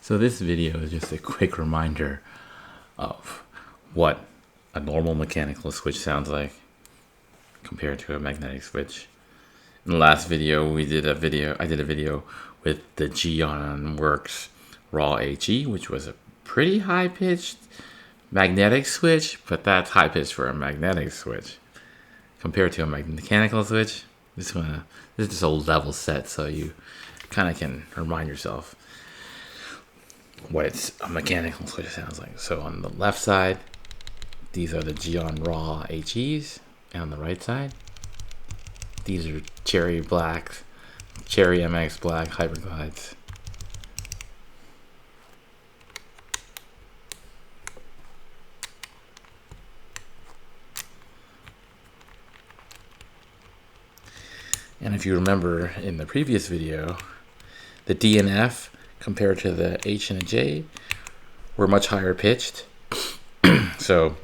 So this video is just a quick reminder of what a normal mechanical switch sounds like compared to a magnetic switch. In the last video, I did a video with the Geonworks raw HE, which was a pretty high-pitched magnetic switch, but that's high-pitched for a magnetic switch. Compared to a mechanical switch, this is just a level set, so you kind of can remind yourself what a mechanical switch sounds like. So on the left side, these are the Geon raw HEs, and on the right side, these are Cherry MX Black Hyperglides. And if you remember in the previous video, the D and F compared to the H and the J were much higher pitched. So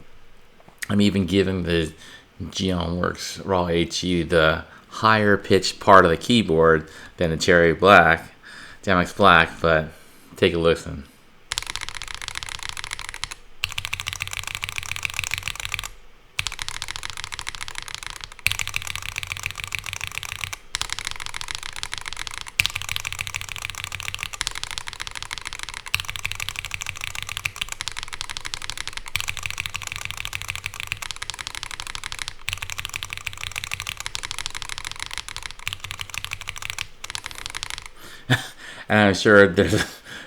I'm even giving the Geonworks raw HE the higher pitched part of the keyboard than the Cherry MX Black, but take a listen. And I'm sure there's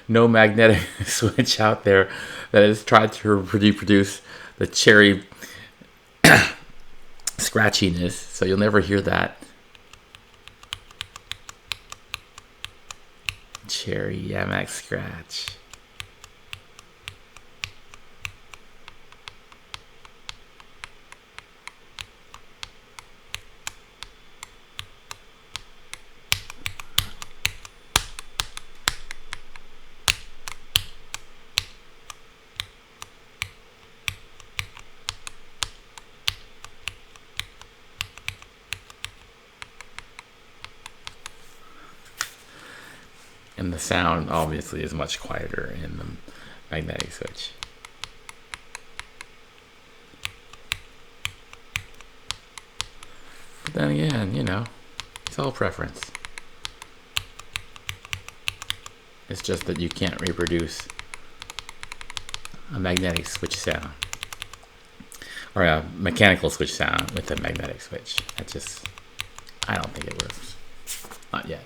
no magnetic switch out there that has tried to reproduce the cherry scratchiness, so you'll never hear that. Cherry MX scratch. And the sound obviously is much quieter in the magnetic switch. But then again, it's all preference. It's just that you can't reproduce a magnetic switch sound or a mechanical switch sound with a magnetic switch. I don't think it works. Not yet.